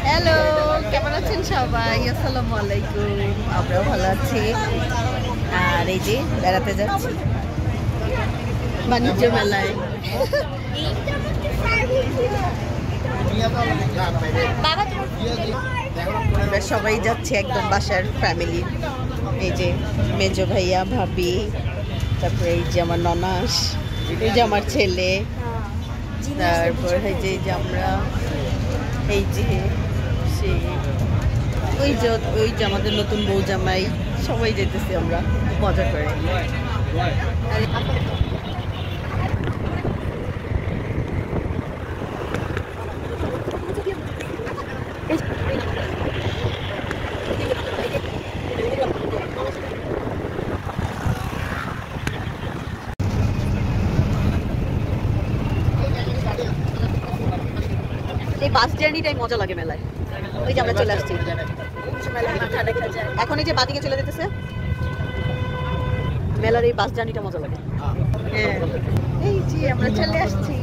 Hello, কেমন আছেন সবাই? আসসালামু আলাইকুম। আমরাও ভালো আছি। আর এই যে বেড়াতে যাচ্ছি বাণিজ্য মেলায়। আমরা সবাই যাচ্ছি একদম বাসার ফ্যামিলি। এই যে মেজো ভাইয়া, ভাবি, তারপরে এই যে আমার ননাস, এই যে আমার ছেলে, তারপর এই যে আমরা, এই যে সেই ওই যে আমাদের নতুন বউ জামাই, সবাই যেতেছি আমরা মজা করে। এই বাস জার্নিটাই মজা লাগে মেলায়। ওই যে আমরা চলে আসছি এখন, এই যে বাদিকে চলে যেতেছে মেলার এই বাস জার্নিটা মজা লাগে। হ্যাঁ, এই যে আমরা চলে আসছি।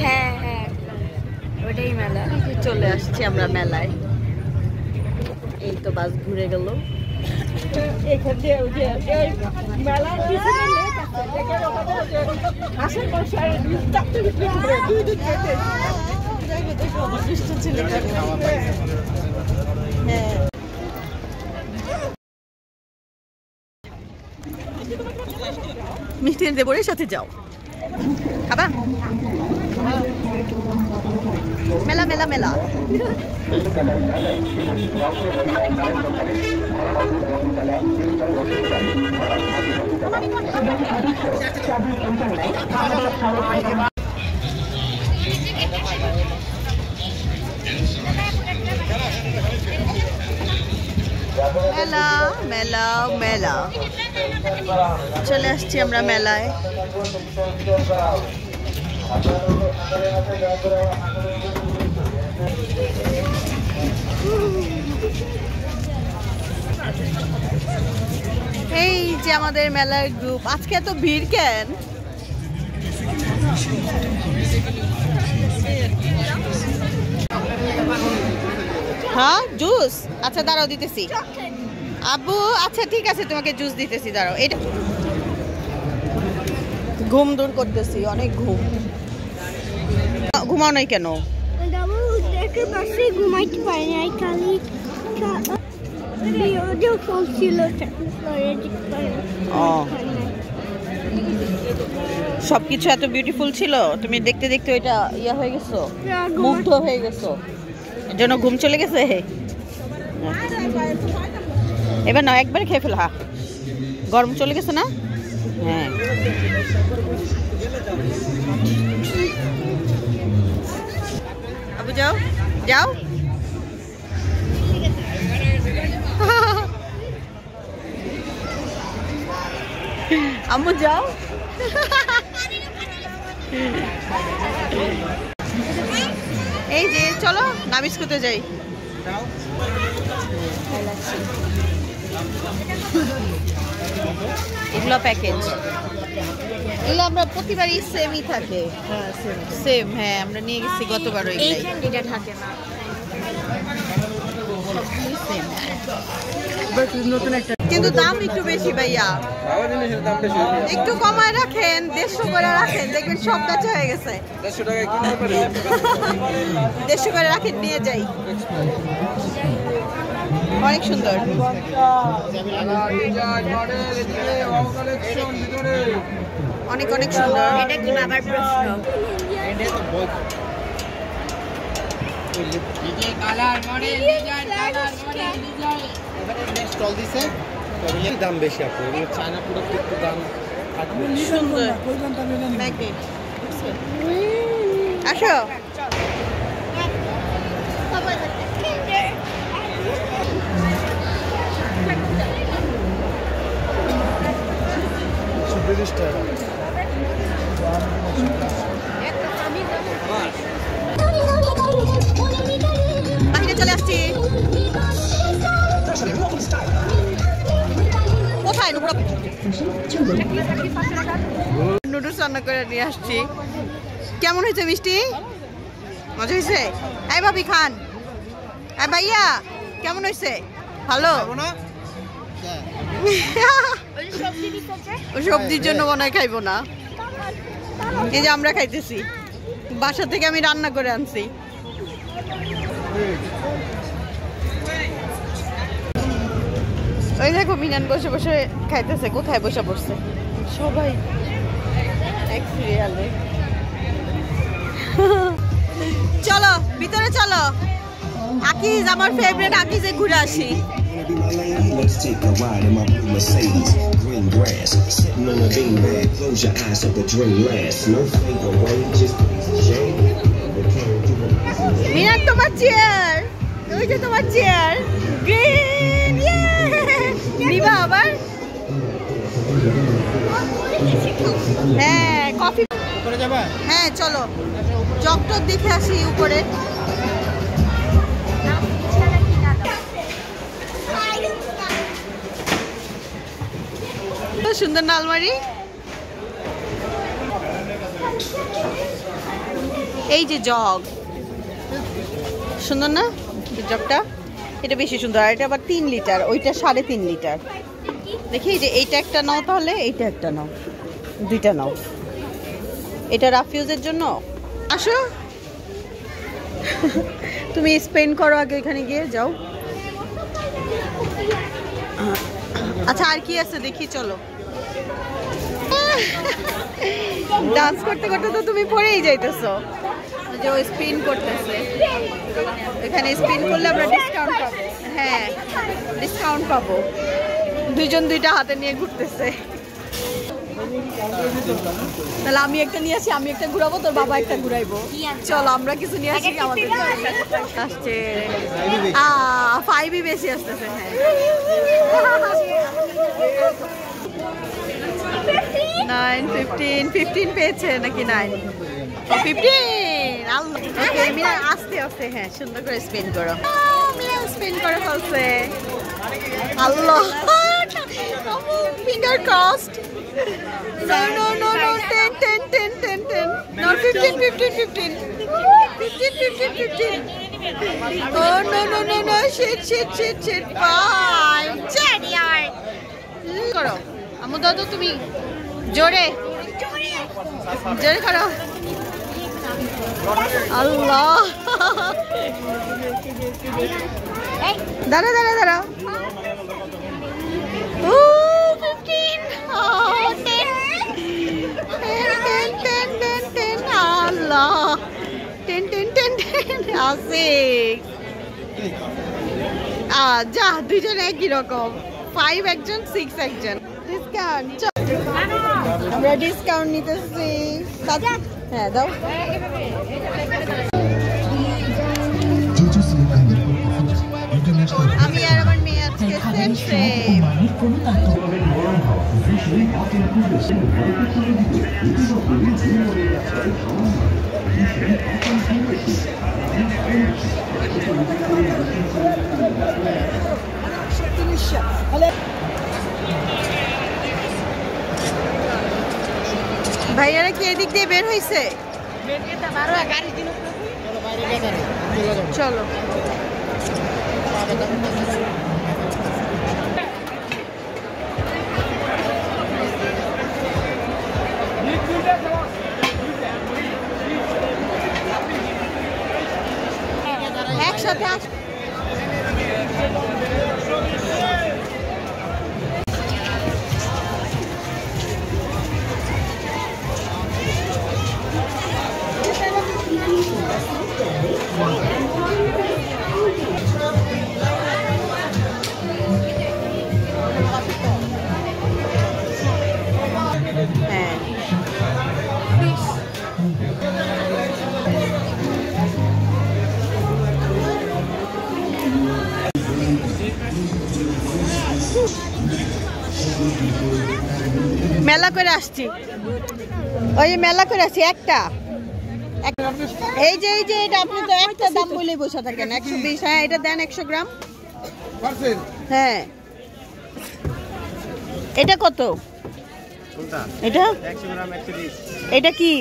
হ্যাঁ হ্যাঁ, ওটাই মেলা। চলে আসছি আমরা মেলায়। এই তো বাস ঘুরে গেল। মিষ্টি এনে দেবো, সাথে যাও খাবা। মেলা মেলা মেলা। মেলা মেলা মেলা, চলে আসছি আমরা মেলায়। এই যে আমাদের মেলার গ্রুপ। আজকে এত ভিড় কেন? হ্যাঁ, জুস? আচ্ছা দাঁড়াও, দিতেছি আব্বু। আচ্ছা ঠিক আছে, তোমাকে জুস দিতেছি, দাঁড়াও। এটা ঘুম দূর করতেছি, অনেক ঘুম। ঘুমাও নাই কেন? ঘুমাইতে পারি নাই, খালি সবকিছু এত বিউটিফুল ছিল, তুমি দেখতে দেখতে ওইটা ইয়া হয়ে গেছো, মুগ্ধ হয়ে গেছো, এর জন্য ঘুম চলে গেছে। এবার না, একবারে খেয়ে ফেলো। হ্যাঁ, গরম চলে গেছে না? হ্যাঁ, আবু যাও যাও। আম্মু যাও। এই যে চলো নাবিস্কুতে যাই। এগুলো প্যাকেজ, এগুলো আমরা প্রতিবারই সেমই থাকে। সেম, হ্যাঁ আমরা নিয়ে গেছি গতবার। এইটা থাকে না, কিন্তু দাম একটু বেশি ভাইয়া, একটু কমায় রাখেন, 150 করে রাখেন, দেখবেন সব কাছে হয়ে গেছে। 150 করে রাখেন, নিয়ে যাই। অনেক সুন্দর, অনেক অনেক সুন্দর। এটা কি বাবার প্রশ্ন? দাম বেশি, আপনার চায়না প্রোডাক্ট একটু দাম সুন্দর। আসো, বাহিরে চলে আসছি। খাই নুডলস রান্না করে নিয়ে আসছি। কেমন হয়েছে মিষ্টি? মজা হয়েছে? এই ভাবি খান। এই ভাইয়া কেমন হয়েছে? ভালো? সবজির জন্য মনে হয় খাইবো না। এই যে আমরা খাইতেছি, বাসা থেকে আমি রান্না করে আনছি। ওই দেখো মিনান বসে বসে খাইতেছে। কোথায় বসে পড়ছে সবাই এক সিরিয়ালে। চলো ভিতরে চলো, আকিজ আমার ফেভারিট, আকিজে ঘুরে আসি। Let's take a ride in my blue Mercedes, green grass, sitting on a beanbag. Close your eyes so the dream lasts. No fade away, just shade. মিনান তোমার চেয়ার, ওই যে তোমার চেয়ার গ্রিন। নিবা আবার? হ্যাঁ কফি। হ্যাঁ চলো চকটক দেখে আসি উপরে। সুন্দর না আলমারি। এই যে জগ সুন্দর না জগটা? এটা বেশি সুন্দর। আর এটা আবার 3 লিটার, ওইটা 3.5 লিটার। দেখি যে এইটা একটা নাও, তাহলে এইটা একটা নাও, দুইটা নাও। এটা রাফিউজের জন্য। আসো তুমি স্পেন্ড করো আগে, এখানে গিয়ে যাও। আচ্ছা আর কি আছে দেখি, চলো। ডান্স করতে করতে তো তুমি পড়েই যাইতেছো। যে ও স্পিন করতেছে, এখানে স্পিন করলে আমরা ডিসকাউন্ট পাবো। হ্যাঁ ডিসকাউন্ট পাবো। দুইজন দুইটা হাতে নিয়ে ঘুরতেছে। তাহলে আমি একটা নিয়ে আসি, আমি একটা ঘুরাবো, তোর বাবা একটা ঘুরাইবো। চলো আমরা কিছু নিয়ে আসি। আমাদের আসছে 5ই বেশি আসতেছে। হ্যাঁ 9, 15 পেয়েছে নাকি? 9, 15। ওকে মিনা আস্তে আস্তে। হ্যাঁ সুন্দর করে স্পিন করো। মিনা স্পিন করে ফেলছে। আল্লাহ finger crossed. No, 10. No, 15. 15. Oh, no. Shit. 5. করো আমু দাদু, তুমি জোরে করো। আল্লাহ দাঁড়াও। 15। 10 আল্লাহ 10 আছে। যা দুইজন একই রকম। 5 একজন, 6 একজন। ডিসকাউন্ট, আমরা ডিসকাউন্ট নিতেছি। হ্যাঁ দাও। আমি আর আমার মেয়ে আজকে সেম। ভাইয়ারা কি এদিক দিয়ে বের হয়েছে? চলো একসাথে আস। মেলা করে আসছি, ওই মেলা করে আসছি একটা। এই যে এটা আপনি তো একটা দাম বলেই বসে থাকেন। 120। হ্যাঁ এটা দেন 100 গ্রাম। হ্যাঁ এটা কত? কোনটা? এটা 100 গ্রাম 120। এটা কি?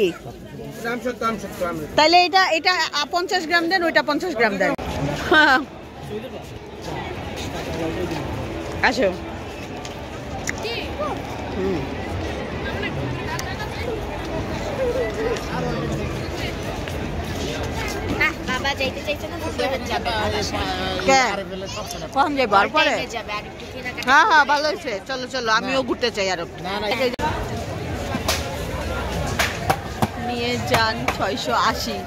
দাম 70 তাহলে এটা 50 গ্রাম দেন, ওইটা 50 গ্রাম দেন। আসো। বাবা যাইতে চাইছে না, যাবে কখন যাই বার পরে? হ্যাঁ হ্যাঁ ভালো হয়েছে, চলো চলো, আমিও ঘুরতে চাই আরো। নিয়ে যান 680।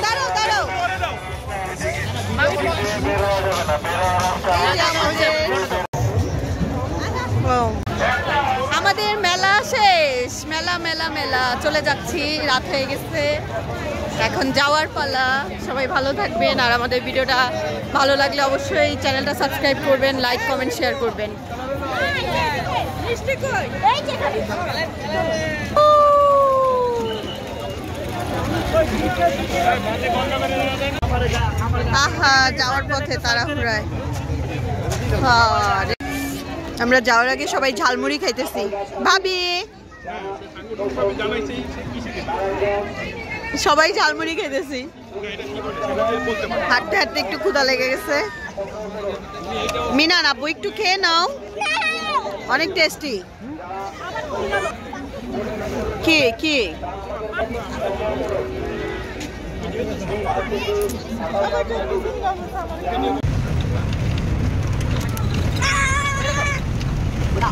দাঁড়াও দাঁড়াও, আমাদের মেলা শেষ, মেলা মেলা মেলা চলে যাচ্ছি, রাত হয়ে গেছে, এখন যাওয়ার পালা। সবাই ভালো থাকবেন, আর আমাদের ভিডিওটা ভালো লাগলে অবশ্যই চ্যানেলটা সাবস্ক্রাইব করবেন, লাইক কমেন্ট শেয়ার করবেন। আহা, যাওয়ার পথে তাড়াহুড়ায়। আমরা যাওয়ার আগে সবাই ঝালমুড়ি খাইতেছি। ভাবি, সবাই ঝালমুড়ি খাইতেছি, হাঁটতে হাঁটতে একটু ক্ষুধা লেগে গেছে। মিনান আব্বু একটু খেয়ে নাও, অনেক টেস্টি। কি কি না